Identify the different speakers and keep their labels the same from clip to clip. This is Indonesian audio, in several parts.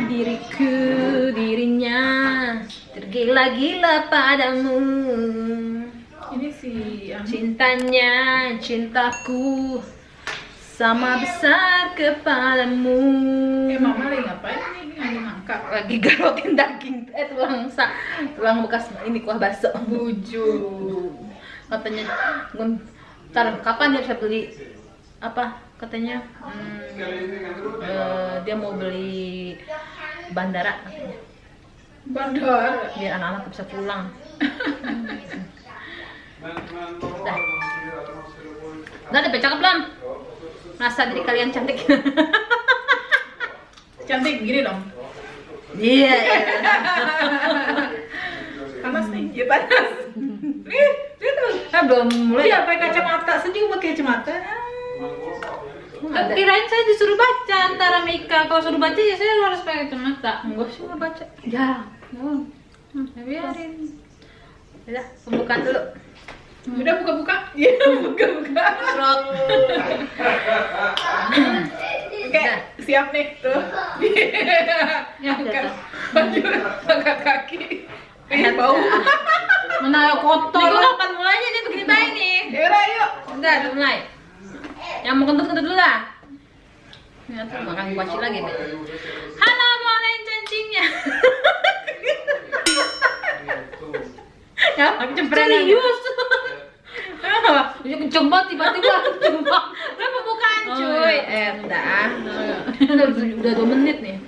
Speaker 1: diriku, dirinya tergila-gila padamu.
Speaker 2: Ini si
Speaker 1: Cintanya, cintaku sama besar kepadamu.
Speaker 2: Mama lagi ngapain nih? Lagi ngangkat.
Speaker 1: Lagi garotin daging, tulang bekas ini kuah bakso.
Speaker 2: Buju.
Speaker 1: Katanya, ntar kapan dia bisa beli apa? Katanya, dia mau beli bandara katanya.
Speaker 2: Bandar.
Speaker 1: Biar anak-anak bisa pulang. Dah. Udah ada cakep belum? Masa diri kalian cantik?
Speaker 2: Cantik gini dong.
Speaker 1: Iya.
Speaker 2: Panas nih, ya panas. Lihat tuh.
Speaker 1: Belum mulai.
Speaker 2: Iya, pakai kacamata. Sedih pakai kacamata.
Speaker 1: Kirain saya disuruh baca antara Mika. Kalau suruh baca ya saya harus pakai kacamata. Enggak sih nggak baca. Ya. Biarin. Udah, pembukaan dulu.
Speaker 2: Udah buka-buka. Iya, buka-buka.
Speaker 1: Slot.
Speaker 2: Oke, siap nih tuh.
Speaker 1: Ya,
Speaker 2: Buka
Speaker 1: udah.
Speaker 2: baju, angkat kaki. Bau.
Speaker 1: Mana kotor. Ini kapan mulainya nih begini baik nih.
Speaker 2: Yaudah, yuk.
Speaker 1: Udah mulai. Yang mau kentut-kentut dulu lah. Ya tuh makan kuaci lagi nih. Halo, mau lain cacingnya. Ya, cempreng. Serius. Kenceng banget tiba-tiba kenceng. Udah pembukaan cuy. Udah. Udah 2 menit nih.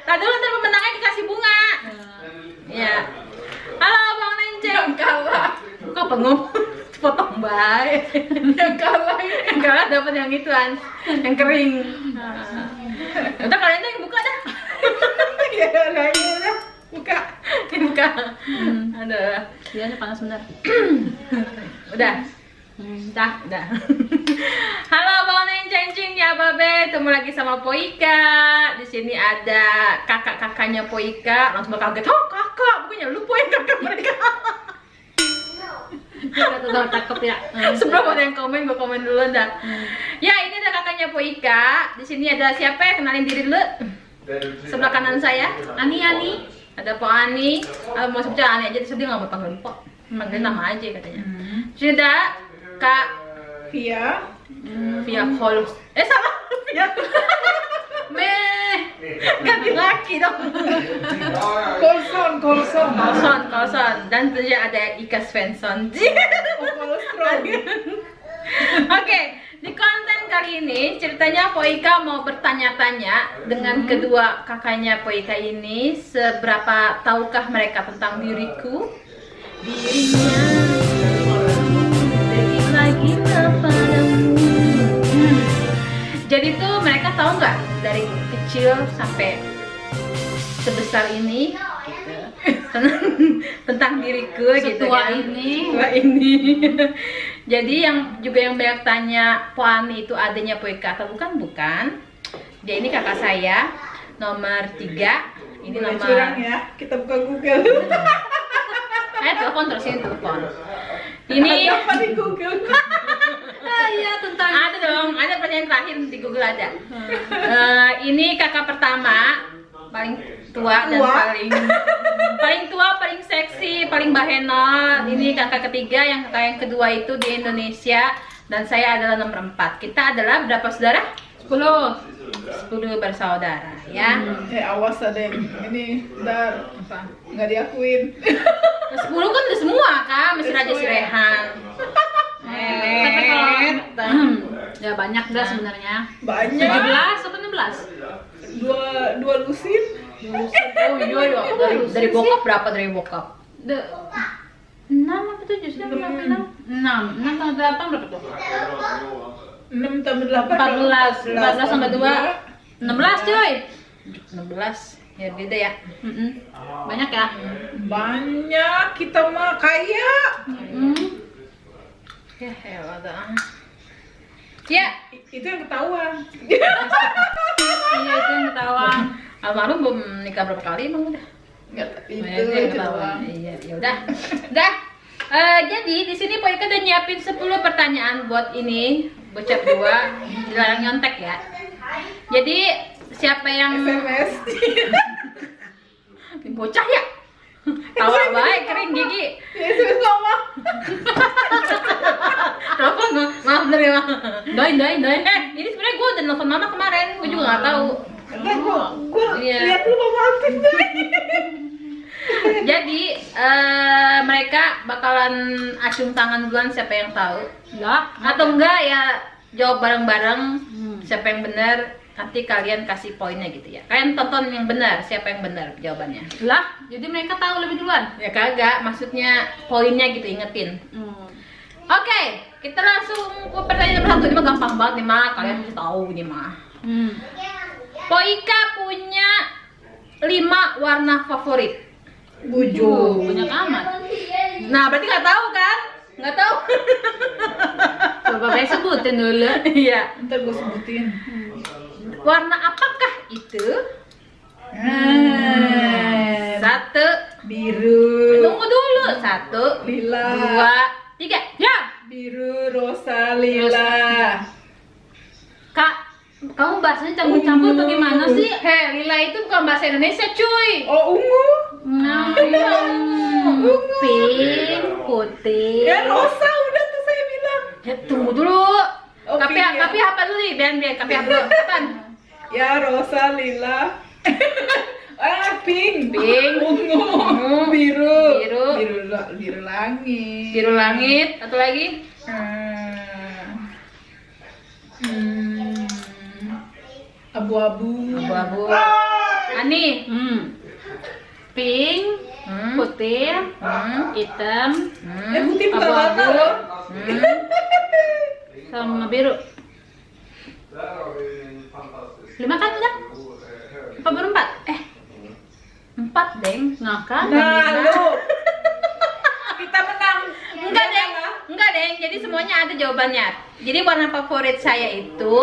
Speaker 1: Tadi dulu ntar pemenangnya dikasih bunga. Ya. Halo Bang Lenceng.
Speaker 2: Yang kalah.
Speaker 1: Kok pengum? Potong baik.
Speaker 2: Yang kalah.
Speaker 1: Yang kalah dapat yang ituan, yang kering. Udah kalian tuh yang buka dah.
Speaker 2: Ya udah, ya buka.
Speaker 1: Ini buka. Aduh, dia panas bener. Udah. Udah. Halo Bang Lenceng ya Babe, ketemu lagi sama Poika. Di sini ada kakak-kakaknya Poika. Langsung kaget, oh kakak, bukannya lu Po yang kakak mereka. Udah cakep ya. Sebelum ada yang komen, gue komen dulu dah. Ya, ini ada kakaknya Poika. Di sini ada siapa ya? Kenalin diri dulu. Sebelah kanan saya, Ani. Ada Po Ani. Mau sebut Ani aja, dia nggak mau panggil Po. Panggil nama aja katanya. Sudah Kak
Speaker 2: Via.
Speaker 1: Via Call. Salah. Via. Ganti laki dong. Colson. Dan tentunya ada Ika Svensson. Oke, di konten kali ini ceritanya Poika mau bertanya-tanya dengan kedua kakaknya Poika ini, seberapa tahukah mereka tentang diriku, dirinya tergila-gila padamu. Jadi tuh mereka tahu nggak dari kecil sampai sebesar ini gitu, tentang diriku gitu kan. Setua ini. Jadi yang banyak tanya, Po Ani itu adanya Poika atau bukan? Bukan. Dia ini kakak saya nomor 3. Ini
Speaker 2: Boleh
Speaker 1: nomor
Speaker 2: curang ya, kita buka Google.
Speaker 1: Telepon terus ini telepon. Ini
Speaker 2: Apa di Google?
Speaker 1: iya tentang ada dong, ada pertanyaan terakhir di Google ada. Ini kakak pertama, paling tua dan paling tua, paling seksi, paling bahena. Ini kakak ketiga, yang kakak yang kedua itu di Indonesia, dan saya adalah nomor 4. Kita adalah berapa saudara? 10 bersaudara ya.
Speaker 2: Awas ada yang ini nggak diakuin.
Speaker 1: 10 kan udah semua kan, masih Raja si Rehan. Tapi kalau ya banyak dah sebenarnya.
Speaker 2: Banyak.
Speaker 1: 17 atau 16?
Speaker 2: Dua lusin.
Speaker 1: Oh iya, dari bokap berapa dari bokap? 6 apa 7 sih? 6 tambah 8 berapa tuh?
Speaker 2: 6 tambah 8.
Speaker 1: 14 tambah 2 16 coy. 16 ya beda ya. Banyak ya?
Speaker 2: Banyak, kita mah kaya.
Speaker 1: Ya elah dah. Ya,
Speaker 2: Itu yang ketahuan.
Speaker 1: iya itu yang ketahuan. Almarhum belum nikah berapa kali emang udah?
Speaker 2: Enggak,
Speaker 1: Itu yang ketahuan. Iya, ya udah. Udah. Jadi di sini Poika udah nyiapin 10 pertanyaan buat ini bocah 2, dilarang nyontek ya. Jadi siapa yang
Speaker 2: SMS.
Speaker 1: bocah ya? Tawa baik kering gigi.
Speaker 2: Ya, SMS mama.
Speaker 1: Telepon maaf bener ya. Doin. Ini sebenarnya gue udah nelfon mama kemarin, gue juga nggak tahu.
Speaker 2: Enggak, gua
Speaker 1: Iya.
Speaker 2: lihat lu mama aktif nih.
Speaker 1: Jadi mereka bakalan acung tangan duluan siapa yang tahu.
Speaker 3: Lah,
Speaker 1: Atau enggak ya jawab bareng-bareng siapa yang benar. Nanti kalian kasih poinnya gitu ya. Kalian tonton yang benar, siapa yang benar jawabannya.
Speaker 3: lah, jadi mereka tahu lebih duluan.
Speaker 1: Ya kagak, maksudnya poinnya gitu, ingetin. Oke, kita langsung ke pertanyaan nomor 1. Ini mah gampang banget nih mah, kalian mesti tahu nih mah. Poika punya 5 warna favorit.
Speaker 2: Bujuk.
Speaker 3: Banyak amat.
Speaker 1: Nah, berarti nggak tahu kan? Nggak tahu.
Speaker 3: Coba saya sebutin dulu.
Speaker 1: Iya.
Speaker 2: Ntar gua sebutin.
Speaker 1: Warna apakah itu? Satu.
Speaker 2: Biru.
Speaker 1: Tunggu dulu. 1,
Speaker 2: Lila.
Speaker 1: 2, 3. Ya.
Speaker 2: Biru, rosa, lila.
Speaker 3: Kak, kamu bahasanya campur-campur bagaimana sih?
Speaker 1: Heh, lila itu bukan bahasa Indonesia, cuy.
Speaker 2: Oh, ungu.
Speaker 3: Pink, putih.
Speaker 2: Ya, rosa udah tuh saya bilang.
Speaker 1: Ya, tunggu dulu.
Speaker 2: Oh,
Speaker 1: Kapi
Speaker 2: pink ya.
Speaker 1: apa dulu nih? Biar kapi apa dulu? Kapan?
Speaker 2: Ya, rosa, lila. Pink.
Speaker 1: Pink.
Speaker 2: Ungu. Biru.
Speaker 1: Biru.
Speaker 2: Biru langit.
Speaker 1: Biru langit. Satu lagi.
Speaker 2: Abu-abu.
Speaker 1: Abu-abu. Ani.
Speaker 3: Pink, putih, hitam,
Speaker 2: Putih bukan warna
Speaker 3: abu-abu,
Speaker 2: loh.
Speaker 3: sama biru. 5 kan udah? Apa baru 4?
Speaker 1: 4, Deng.
Speaker 3: Nah kan?
Speaker 2: Nah, lu. Kita menang.
Speaker 1: Enggak, Deng. Enggak, Deng. Jadi semuanya ada jawabannya. Jadi warna favorit saya itu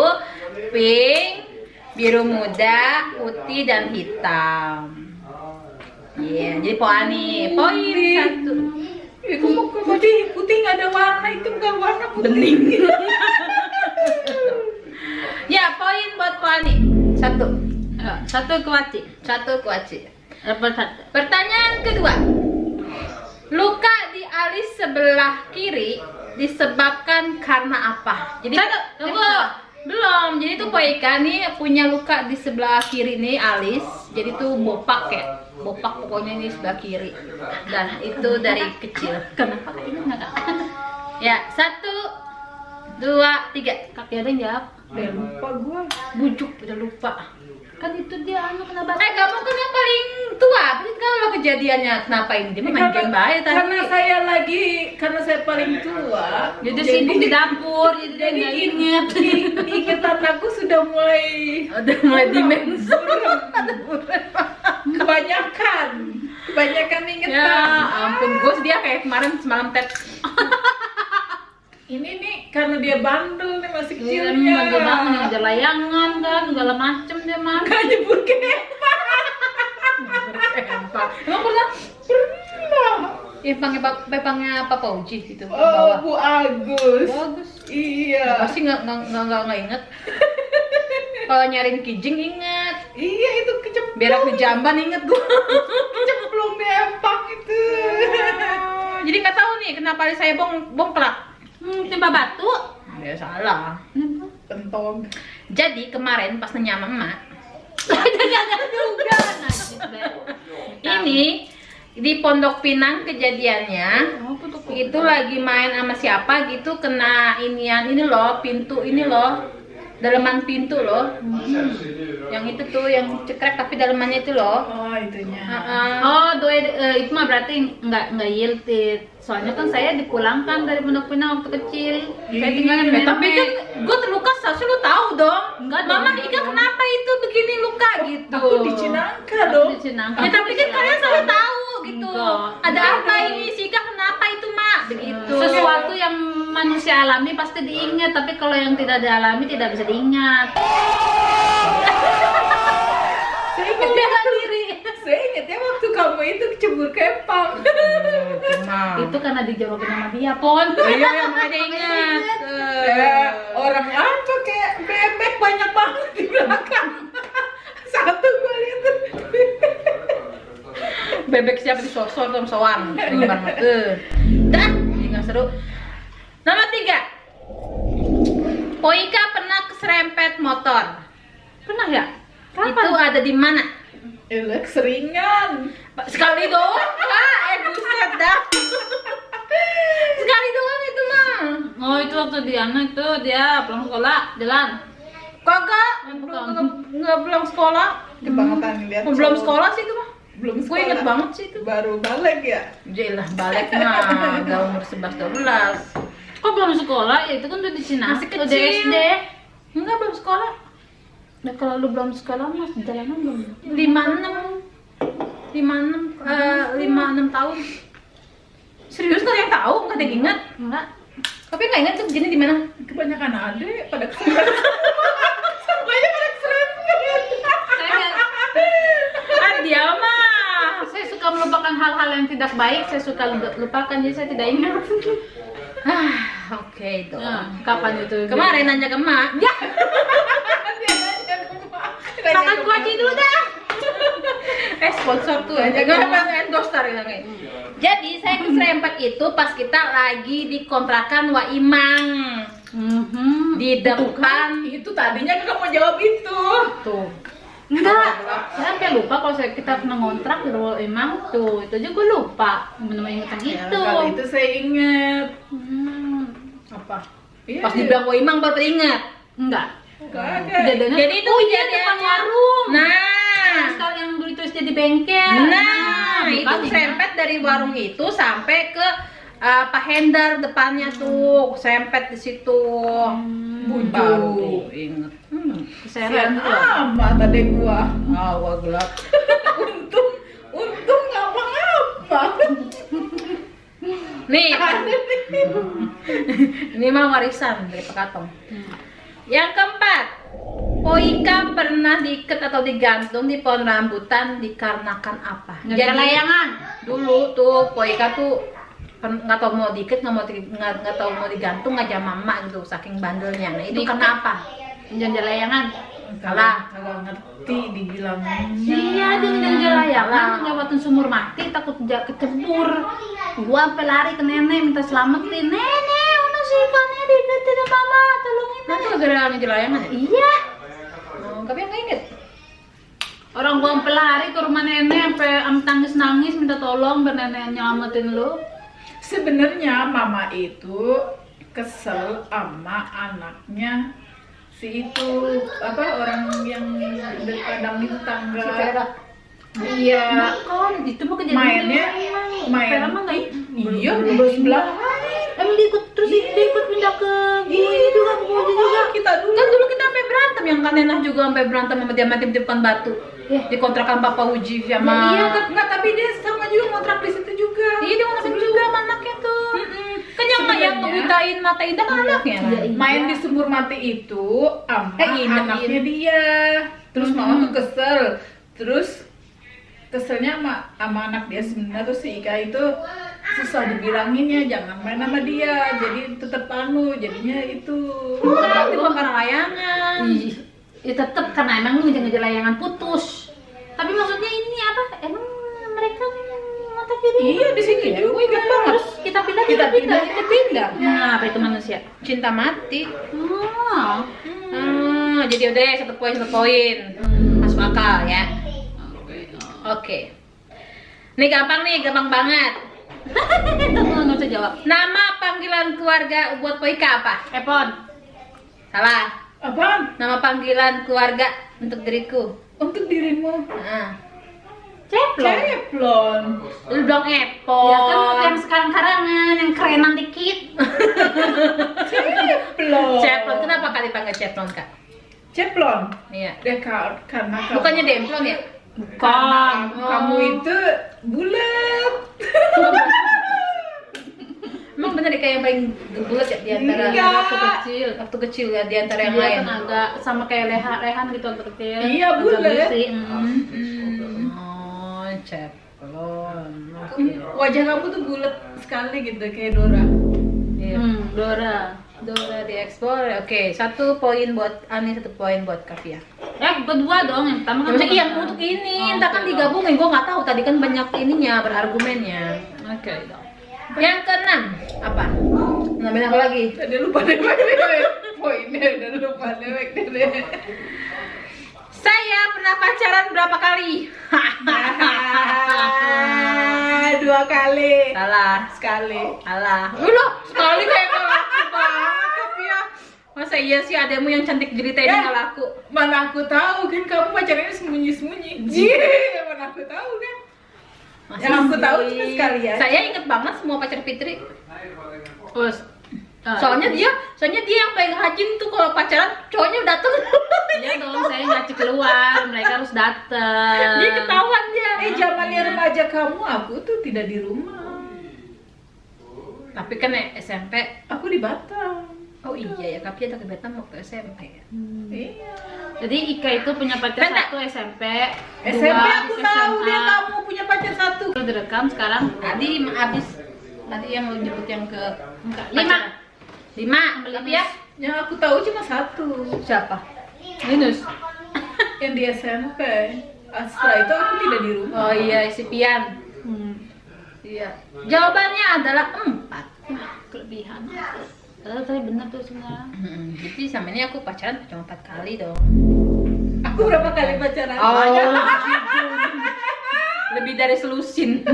Speaker 1: pink, biru muda, putih dan hitam. Iya, jadi Po Ani. Poin 1.
Speaker 2: Itu putih nggak ada warna, itu bukan warna putih. Bening.
Speaker 1: Ya, poin buat Po Ani. 1.
Speaker 3: Satu kewaci.
Speaker 1: 1 kuaci.
Speaker 3: Dapat 1.
Speaker 1: Pertanyaan kedua. Luka di alis sebelah kiri disebabkan karena apa? Jadi tunggu. Belum. Jadi tuh Poika nih punya luka di sebelah kiri nih alis. Jadi tuh bopak ya. Bopak pokoknya nih sebelah kiri. Dan itu dari kecil.
Speaker 3: Kenapa Kak? Ingat nggak Kak?
Speaker 1: Ya, 1, 2, 3.
Speaker 3: Kak ada yang jawab.
Speaker 2: Udah lupa gua.
Speaker 1: Bujuk, udah lupa.
Speaker 3: Kan itu dia kena batas.
Speaker 1: Kamu kan yang paling tua. Berarti kalau kejadiannya kenapa ini? Dia main game baik tadi.
Speaker 2: Karena saya paling tua.
Speaker 3: Jadi sibuk di dapur, jadi dia nggak inget.
Speaker 2: Ingatan aku sudah mulai
Speaker 1: Udah mulai dimensi.
Speaker 2: kebanyakan ingatan.
Speaker 1: Ya ampun, gue dia kayak kemarin semalam tet.
Speaker 2: Ini nih karena dia bandel nih masih
Speaker 3: Iya,
Speaker 2: kecilnya.
Speaker 3: dia bangun ada layangan kan, segala macem dia mah.
Speaker 2: Gak nyebur keempat.
Speaker 1: Emang pernah?
Speaker 2: Pernah.
Speaker 1: Pepangnya Papa Uji itu
Speaker 2: Oh,
Speaker 1: bawah.
Speaker 2: Bu Agus.
Speaker 1: Bagus.
Speaker 2: Iya.
Speaker 1: Pasti nggak inget. Kalau nyariin kijing inget.
Speaker 2: Iya, itu kecemplung.
Speaker 1: Berak di jamban inget gue.
Speaker 2: Kecemplung di empang itu.
Speaker 1: Jadi nggak tahu nih kenapa saya bongkrak.
Speaker 3: Timpa batu.
Speaker 1: Ya salah.
Speaker 2: Pentong.
Speaker 1: Jadi kemarin pas nanya mama,
Speaker 3: Jangan juga. Najis deh.
Speaker 1: ini di Pondok Pinang kejadiannya.
Speaker 3: Apa tuh?
Speaker 1: Itu lagi main sama siapa gitu kena inian ini loh, pintu ini loh. Daleman pintu loh. Yang itu tuh yang cekrek tapi dalemannya itu loh.
Speaker 2: Oh, itunya.
Speaker 3: Oh, itu mah berarti nggak yilted. Soalnya kan saya dipulangkan dari Pondok Pinang waktu kecil. Saya tinggal di
Speaker 1: Tapi kan
Speaker 3: Memek.
Speaker 1: gue terluka seharusnya lu tahu dong.
Speaker 3: Enggak dong.
Speaker 1: Mama Ika kenapa itu begini luka gitu.
Speaker 2: Aku di Cinangka dong.
Speaker 3: Di Cinangka.
Speaker 1: Ya tapi kan kalian selalu tahu gitu.
Speaker 3: Enggak.
Speaker 1: Ada apa ini sih Ika kenapa itu mak begitu.
Speaker 3: Sesuatu yang manusia alami pasti diingat, tapi kalau yang tidak dialami tidak bisa diingat.
Speaker 2: Saya ingatnya waktu kamu itu kecebur kempang.
Speaker 3: Itu karena dijawabin sama dia, Pon.
Speaker 1: Iya yang ada ingat.
Speaker 2: Ya, orang apa kayak bebek banyak banget dibilang
Speaker 1: bebek siapa di sosor atau soan sering banget. Dah, jadi nggak seru. Nomor 3. Poika pernah keserempet motor.
Speaker 3: Pernah ya?
Speaker 1: Itu ada di mana?
Speaker 2: Elek seringan.
Speaker 1: Sekali doang, Kak. Buset dah. Sekali doang itu mah.
Speaker 3: Oh, itu waktu dia pulang sekolah jalan.
Speaker 1: Kagak,
Speaker 3: Bukan.
Speaker 1: nggak pulang sekolah.
Speaker 2: Kebangetan lihat.
Speaker 1: Belum sekolah sih itu mah.
Speaker 2: Belum
Speaker 1: Gue
Speaker 2: sekolah.
Speaker 1: inget banget sih itu.
Speaker 2: Baru balik ya.
Speaker 1: Jelah balik mah, gak umur 11-12.
Speaker 3: Kok belum sekolah? Ya itu kan udah di Cina.
Speaker 1: Masih
Speaker 3: Udah
Speaker 1: kecil.
Speaker 3: SD.
Speaker 1: Enggak, belum sekolah.
Speaker 3: Nah, kalau lu belum sekolah mas jalanan belum?
Speaker 1: 5-6 tahun. Serius nggak ada yang tahu, nggak ada yang ingat.
Speaker 3: Enggak.
Speaker 1: Tapi nggak ingat tuh jadi di mana?
Speaker 2: Kebanyakan adek pada keserempet. Semuanya pada keserempet.
Speaker 1: Dia mah.
Speaker 3: Saya suka melupakan hal-hal yang tidak baik. Saya suka lupakan jadi saya tidak ingat.
Speaker 1: Oke dong.
Speaker 3: Nah, kapan itu?
Speaker 1: Kemarin nanya ke Mak. Ya,
Speaker 3: makan kuaci dulu dah.
Speaker 1: sponsor tuh aja. Nggak endorse tarik lagi. Jadi saya keserempet itu pas kita lagi di kontrakan Waimang. Di depan
Speaker 2: Itu tadinya kakak mau jawab itu.
Speaker 1: tuh.
Speaker 3: Enggak, saya sampai lupa kalau kita pernah ngontrak di rumah emang tuh, itu aja gue lupa bener-bener ingetan
Speaker 2: Ya,
Speaker 3: itu.
Speaker 2: kali itu saya inget.
Speaker 1: Apa?
Speaker 2: Iya,
Speaker 1: Pas dibilang Waimang baru ingat.
Speaker 3: Enggak.
Speaker 2: Enggak ada.
Speaker 3: Kejadiannya,
Speaker 1: Jadi itu
Speaker 3: oh iya
Speaker 1: kejadiannya.
Speaker 3: depan warung.
Speaker 1: Nah,
Speaker 3: Sekarang yang dulu itu jadi bengkel.
Speaker 1: itu
Speaker 3: bukan,
Speaker 1: serempet dari warung itu sampai ke Pak Hendar depannya tuh, serempet di situ. Baru inget.
Speaker 3: Keseran tuh.
Speaker 2: Amat adek gua.
Speaker 1: Awal gelap.
Speaker 2: Untung ngapa-ngapa.
Speaker 1: Nih, ini mah warisan dari Pak Katong. Yang keempat, Poika pernah diikat atau digantung di pohon rambutan dikarenakan apa?
Speaker 3: Nggak ada layangan.
Speaker 1: Dulu tuh Poika tuh nggak tahu mau diikat, nggak tahu mau digantung aja mama gitu, saking bandelnya. Nah, itu
Speaker 3: Diikat.
Speaker 1: karena apa?
Speaker 3: Jangan layangan.
Speaker 1: Salah.
Speaker 2: Kalau ngerti dibilang.
Speaker 3: Iya, dia jangan layangan, ngelewatin sumur mati takut kecebur. Gua sampai lari ke nenek minta selamatin. Nenek, mana sih ikannya diiketin sama mama, tolongin.
Speaker 1: Nanti gara-gara di layangan ya?
Speaker 3: Iya.
Speaker 1: Tapi yang nggak inget.
Speaker 3: Orang gua sampai lari ke rumah nenek sampai nangis minta tolong biar nenek nyelamatin lu.
Speaker 2: Sebenarnya mama itu kesel sama anaknya si itu orang yang dari Padang itu tangga.
Speaker 1: Si Vera.
Speaker 2: Iya.
Speaker 3: Kan itu mah kejadian
Speaker 2: Mainnya
Speaker 3: Vera mah enggak
Speaker 2: iya belum sebelah.
Speaker 3: Emang dia ikut terus dia ikut pindah ke gue ini juga ke gue juga.
Speaker 2: Kita dulu.
Speaker 1: Kan dulu kita sampai berantem, yang Kanenah juga sampai berantem sama dia mati di depan batu. Di kontrakan Papa Uji sama.
Speaker 2: Iya, tapi dia sama juga ngontrak di situ juga.
Speaker 1: Iya, dia ngontrak juga sama anaknya tuh. Kan yang
Speaker 2: Sebenarnya-
Speaker 1: ngebutain mata Indah kan anaknya kan?
Speaker 3: Iya.
Speaker 2: Main di sumur mati itu sama
Speaker 1: Indah,
Speaker 2: anaknya dia. Terus mama tuh kesel. Terus keselnya sama anak dia sebenarnya tuh si Ika itu susah dibilanginnya jangan main sama dia. Jadi tetep jadinya itu.
Speaker 1: Berarti bukan karena layangan.
Speaker 3: Ya tetep karena emang lu ngejar layangan putus. Tapi maksudnya ini apa? Emang mereka ngotak diri?
Speaker 2: Iya di sini juga. Gue ingat banget.
Speaker 3: Terus kita pindah.
Speaker 2: Kita pindah.
Speaker 3: Nah, apa itu manusia?
Speaker 1: Cinta mati.
Speaker 3: Oh.
Speaker 1: Jadi udah 1 poin. Masuk akal ya. Oke. Nih gampang banget.
Speaker 3: Nggak usah jawab.
Speaker 1: Nama panggilan keluarga buat Poika apa?
Speaker 3: Epon.
Speaker 1: Salah.
Speaker 2: Apaan?
Speaker 1: Nama panggilan keluarga untuk diriku.
Speaker 2: Untuk dirimu.
Speaker 3: Ceplon.
Speaker 2: Ceplon.
Speaker 1: Lu bilang Epon.
Speaker 3: Ya kan yang sekarang-karangan yang kerenan dikit.
Speaker 2: Ceplon.
Speaker 1: Ceplon. Kenapa kali dipanggil Ceplon, Kak?
Speaker 2: Ceplon.
Speaker 1: Iya.
Speaker 2: Karena kamu.
Speaker 1: Bukannya Demplon ya?
Speaker 2: Karena
Speaker 1: Oh.
Speaker 2: kamu itu bulat.
Speaker 1: Emang bener kayak yang paling bulat ya di antara
Speaker 2: Enggak.
Speaker 1: waktu kecil ya di antara yang
Speaker 3: Dia
Speaker 1: lain.
Speaker 3: kan agak sama kayak Rehan gitu waktu kecil.
Speaker 2: Iya,
Speaker 3: Agak
Speaker 2: bulat.
Speaker 3: bersih.
Speaker 1: Oh, Ceplon.
Speaker 2: Wajah kamu tuh bulat sekali gitu kayak Dora.
Speaker 1: Iya.
Speaker 3: Dora.
Speaker 1: Dora di explore. Oke, 1 poin buat Ani, 1 poin buat Kavia.
Speaker 3: Kedua dong, yang pertama kan
Speaker 1: Maksudnya yang untuk ini, entah kan digabungin, gue nggak tahu tadi kan banyak ininya berargumennya.
Speaker 3: Oke.
Speaker 1: Yang keenam apa? Nambahin apa lagi?
Speaker 2: Udah lupa deh poinnya, udah lupa deh.
Speaker 1: Saya pernah pacaran berapa kali?
Speaker 2: 2 kali.
Speaker 1: Salah.
Speaker 2: Sekali.
Speaker 1: Salah. Loh, sekali kayak gak laku banget tapi ya. Masa iya sih ademu yang cantik jelita ini gak laku?
Speaker 2: Mana aku tahu kan kamu pacarnya sembunyi-sembunyi. Mana aku tahu kan. Yang aku tahu cuma sekali ya.
Speaker 1: Saya inget banget semua pacar Fitri.
Speaker 3: Terus
Speaker 1: Soalnya dia yang paling rajin tuh kalau pacaran cowoknya dateng.
Speaker 3: iya dong, saya ngajak keluar, mereka harus dateng.
Speaker 1: Dia ketahuan dia.
Speaker 2: Zamannya remaja kamu aku tuh tidak di rumah.
Speaker 1: Tapi kan SMP.
Speaker 2: Aku di Batam.
Speaker 1: Oh iya ya, tapi ada kebetulan waktu SMP.
Speaker 2: Iya.
Speaker 3: Jadi Ika itu punya pacar
Speaker 1: Bentar.
Speaker 3: 1 SMP.
Speaker 2: SMP
Speaker 3: dua
Speaker 2: aku tahu
Speaker 3: SMA.
Speaker 2: dia kamu punya pacar 1.
Speaker 3: Udah direkam sekarang.
Speaker 1: Tadi tadi yang lu jemput yang ke
Speaker 3: Enggak,
Speaker 1: 5. Tapi ya
Speaker 2: Yang aku tahu cuma 1.
Speaker 1: siapa?
Speaker 3: Linus.
Speaker 2: Yang di SMP. Astra itu aku tidak di rumah.
Speaker 1: Oh iya, si Pian. Iya. Jawabannya adalah 4.
Speaker 3: Wah, kelebihan. Tadi benar tuh sebenarnya.
Speaker 1: Jadi sama ini aku pacaran cuma 4 kali dong.
Speaker 2: Aku berapa kali pacaran?
Speaker 1: Lebih dari selusin.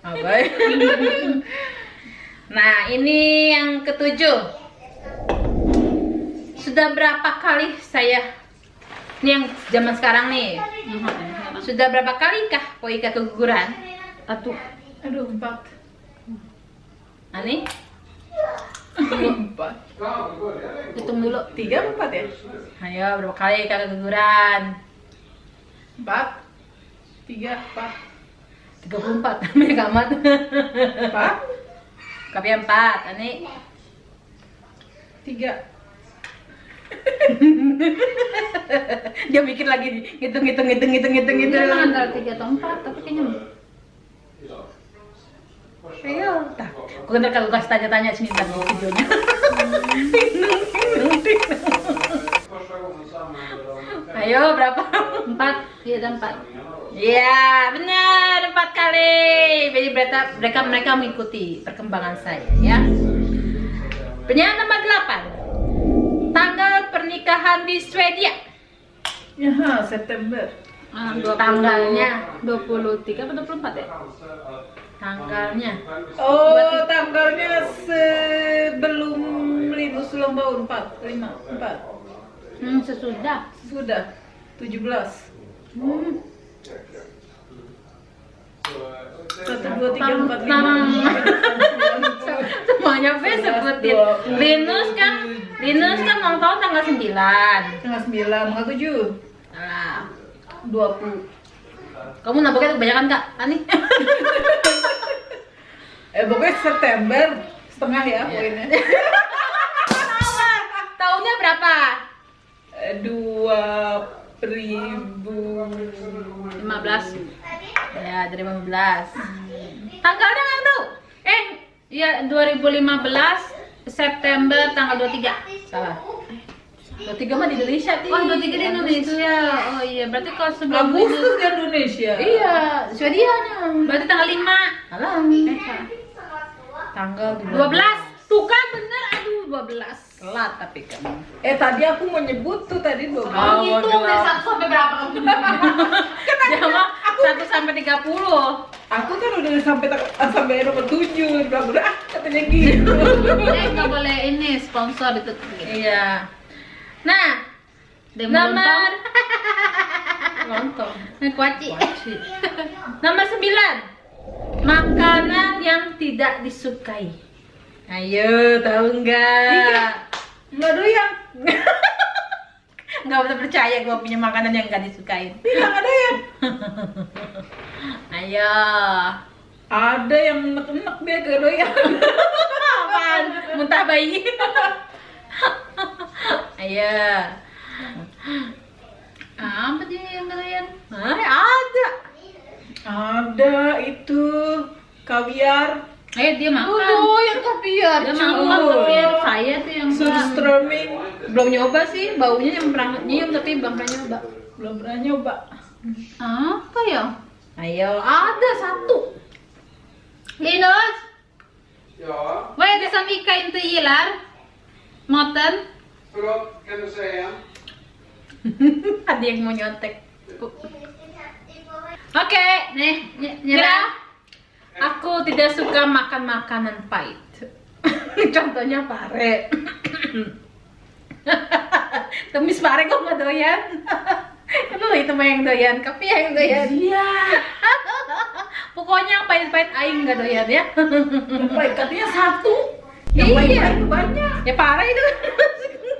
Speaker 1: Apa? Nah, ini yang ke-7. Sudah berapa kali saya ini yang zaman sekarang nih. Sudah berapa kali kah Poika keguguran?
Speaker 3: 1.
Speaker 2: Aduh, 4.
Speaker 1: Ani?
Speaker 2: 4.
Speaker 3: Hitung dulu.
Speaker 2: 3 4 ya?
Speaker 1: Ayo, berapa kali kak keguguran?
Speaker 2: 4. 3 4.
Speaker 1: 34, namanya kamat.
Speaker 2: 4.
Speaker 1: Tapi 4, Ani?
Speaker 2: 3.
Speaker 1: Dia mikir lagi, hitung.
Speaker 3: Memang antara 3 atau 4, tapi kayaknya
Speaker 1: Ayo, gue ntar kalau kasih tanya-tanya sini ntar di videonya. Ayo, berapa?
Speaker 3: 4. Iya, dan 4.
Speaker 1: Iya, benar 4 kali. Jadi mereka mengikuti perkembangan saya, ya. Pertanyaan nomor 8. Tanggal pernikahan di Swedia.
Speaker 2: Ya, September.
Speaker 1: Tanggalnya
Speaker 3: 23 atau 24 ya?
Speaker 1: Tanggalnya.
Speaker 2: Oh, tanggalnya sebelum Linus ulang tahun 4.
Speaker 3: Sesudah.
Speaker 2: Sudah 17. 1 2 3 4 5.
Speaker 1: Semuanya B sebutin. Linus kan ulang tahun tanggal 9.
Speaker 2: Tanggal 9, tanggal 7.
Speaker 1: Nah,
Speaker 2: 20.
Speaker 1: kamu nambahnya kebanyakan Kak, Ani?
Speaker 2: Pokoknya September setengah ya poinnya.
Speaker 1: Tahunnya berapa?
Speaker 3: 15.
Speaker 1: Ya, dari 15. Tanggalnya nggak tahu.
Speaker 3: Iya, 2015 September tanggal 23.
Speaker 1: Salah. 23 mah di Indonesia, Ti.
Speaker 3: Oh, 23 di Indonesia. Oh iya, berarti kalau sebelum
Speaker 2: Agustus di Indonesia.
Speaker 1: Iya, Swedianya.
Speaker 3: berarti tanggal 5.
Speaker 1: Salah. Tanggal
Speaker 3: 12. Tuh kan bener, aduh 12.
Speaker 1: Telat tapi kamu.
Speaker 2: Tadi aku mau nyebut tuh tadi 12.
Speaker 1: Oh,
Speaker 3: Hitung deh 1 sampai berapa kamu?
Speaker 1: Dia mah 1 sampai 30.
Speaker 2: Aku kan udah sampai nomor 7, bla katanya gitu.
Speaker 3: Nggak boleh ini sponsor itu.
Speaker 1: Iya. Nah, nomor lontong.
Speaker 3: Kuaci.
Speaker 1: Nomor 9. Makanan yang tidak disukai. Ayo, tahu nggak?
Speaker 2: Nggak doyan.
Speaker 1: Nggak bisa percaya gue punya makanan yang nggak disukain.
Speaker 2: Bilang ada yang
Speaker 1: Ayo.
Speaker 2: ada yang enek-enek dia gak doyan.
Speaker 1: Apaan? Muntah bayi. Ayo.
Speaker 3: Apa dia yang kalian?
Speaker 1: Ada.
Speaker 2: Ada itu kaviar.
Speaker 3: Ayo dia makan.
Speaker 2: Doyan kaviar.
Speaker 3: Dia makan tapi saya tuh yang enggak.
Speaker 2: Surströmming.
Speaker 1: Belum nyoba sih, baunya yang pernah nyium tapi belum pernah nyoba.
Speaker 2: Belum pernah nyoba.
Speaker 3: Apa ya?
Speaker 1: Ayo, ada satu.
Speaker 3: Linus,
Speaker 4: Ja,
Speaker 3: vad är det som Mika inte gillar? Maten?
Speaker 4: förlåt, kan du säga igen?
Speaker 1: Ada yang mau nyontek. Oke,
Speaker 3: Nih,
Speaker 1: Mira,
Speaker 3: nyerah.
Speaker 1: aku tidak suka makan makanan pahit. Contohnya pare. Tumis pare kok nggak doyan. Kan lo itu mah yang doyan, tapi yang doyan.
Speaker 2: Iya.
Speaker 1: Pokoknya yang pahit-pahit aing nggak doyan ya.
Speaker 2: Yang pahit katanya satu. Yang
Speaker 1: Iya.
Speaker 2: pahit itu banyak.
Speaker 1: Ya pare itu.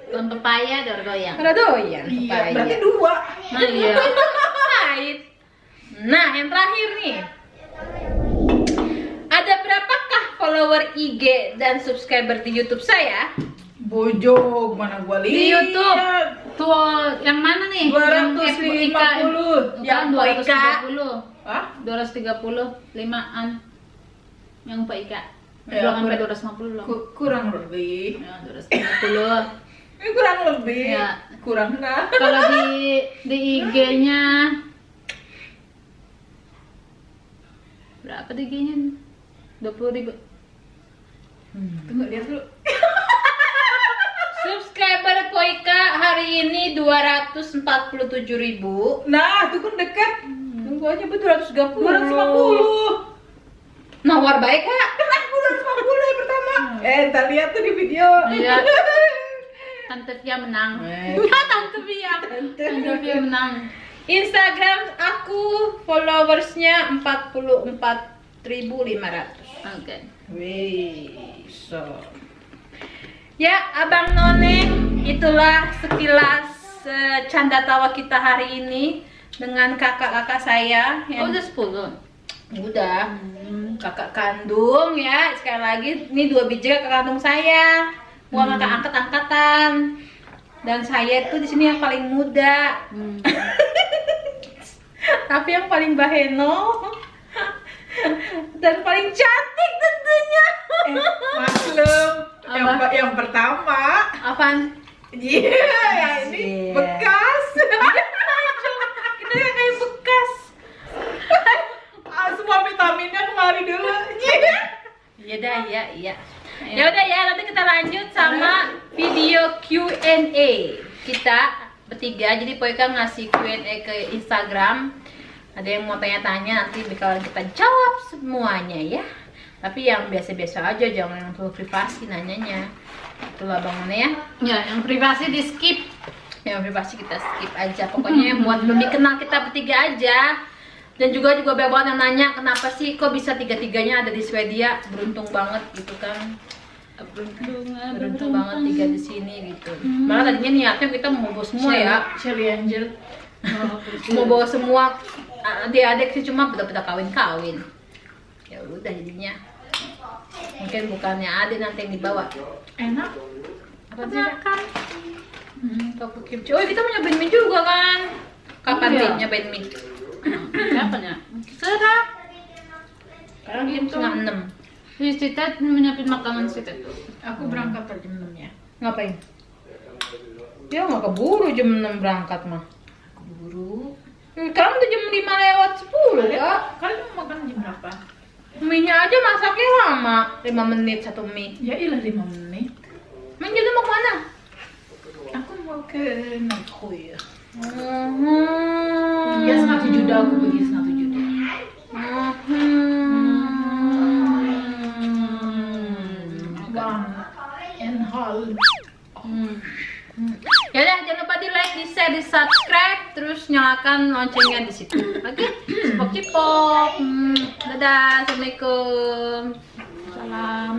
Speaker 3: Belum pepaya dor goyang.
Speaker 1: Ada doyan.
Speaker 2: Iya,
Speaker 1: pepaya.
Speaker 2: berarti dua.
Speaker 3: Nah iya.
Speaker 1: Pahit. Nah, yang terakhir nih. Ada berapakah follower IG dan subscriber di YouTube saya?
Speaker 2: Bojong mana gua lihat.
Speaker 3: Di YouTube. Tuh, yang mana nih?
Speaker 2: 250.
Speaker 3: Yang
Speaker 1: Yang
Speaker 3: 230.
Speaker 2: Hah?
Speaker 3: 230 5-an. Yang Pak Ika.
Speaker 2: Ya,
Speaker 3: Belum sampai
Speaker 2: kurang-
Speaker 3: 250 belum.
Speaker 2: Kurang lebih.
Speaker 3: Ya, 250.
Speaker 2: Ini kurang lebih.
Speaker 3: Ya.
Speaker 2: Kurang enggak?
Speaker 3: Kalau di IG-nya berapa di IG-nya? 20.000.
Speaker 2: Tunggu lihat dulu.
Speaker 1: Subscriber Poika hari ini 247.000.
Speaker 2: Nah, itu kan dekat.
Speaker 1: Tunggu aja 230.
Speaker 2: 250.
Speaker 1: Nawar baik kak.
Speaker 2: Kan aku 250 yang pertama. Ntar lihat tuh di video.
Speaker 3: Iya. Tante Via menang.
Speaker 1: Tante Via.
Speaker 3: Tante Via menang.
Speaker 1: Instagram aku followersnya 44.500.
Speaker 3: Oke.
Speaker 2: Wih, so.
Speaker 1: Ya, Abang None, itulah sekilas canda tawa kita hari ini dengan kakak-kakak saya
Speaker 3: Oh,
Speaker 1: yang
Speaker 3: udah 10.
Speaker 1: udah kakak kandung ya. Sekali lagi, ini 2 biji kakak kandung saya, bukan kakak angkat-angkatan. Dan saya tuh di sini yang paling muda, tapi yang paling baheno dan paling cantik tentunya.
Speaker 2: Maklum. Yang pertama.
Speaker 1: Apaan?
Speaker 2: Iya, ya ini
Speaker 1: Iya.
Speaker 2: bekas.
Speaker 1: Kita yang kayak bekas.
Speaker 2: Semua vitaminnya kemari dulu.
Speaker 1: Iya dah, iya. Ya udah ya, nanti kita lanjut sama video Q&A kita bertiga. Jadi Poika ngasih Q&A ke Instagram. Ada yang mau tanya-tanya, nanti bakalan kita jawab semuanya ya. Tapi yang biasa-biasa aja, jangan yang terlalu privasi nanyanya. Itulah bangunnya ya.
Speaker 3: Ya, yang privasi di skip.
Speaker 1: Yang privasi kita skip aja. Pokoknya yang buat belum dikenal kita bertiga aja. Dan juga banyak banget yang nanya kenapa sih kok bisa tiga-tiganya ada di Swedia. Beruntung banget gitu kan. Beruntung banget 3 di sini gitu. Malah tadinya niatnya kita mau bawa semua ya.
Speaker 2: Shelly Angel.
Speaker 1: Mau bawa semua adik-adik sih, cuma udah kawin-kawin. Ya udah jadinya. Mungkin bukannya adik nanti yang dibawa.
Speaker 2: Enak.
Speaker 1: Apa sih? Tofu kimchi. Oh, kita mau nyobain mie juga kan? Kapan
Speaker 3: Iya.
Speaker 1: sih nyobain mie?
Speaker 3: Siapa ya? Serah.
Speaker 1: Sekarang jam setengah 6.
Speaker 3: Si Citet menyiapin makanan Citet.
Speaker 2: Aku berangkat per jam 6 ya.
Speaker 1: Ngapain? Dia nggak keburu jam 6 berangkat mah.
Speaker 2: Keburu.
Speaker 1: Sekarang udah jam 5 lewat 10 ya.
Speaker 2: Kalian mau makan jam berapa?
Speaker 1: Mie-nya aja masaknya lama, 5 menit 1 mie.
Speaker 2: Ya ilah 5 menit.
Speaker 1: Menjelma mau kemana?
Speaker 2: Aku mau ke Nagoya.
Speaker 1: Hmm.
Speaker 2: Ya setengah 7 dah aku pergi setengah 7 dah. Bang, en halv.
Speaker 1: Ya udah, jangan lupa di like, di share, di subscribe, terus nyalakan loncengnya di situ. Oke, cipok-cipok. Dadah, assalamualaikum. Salam.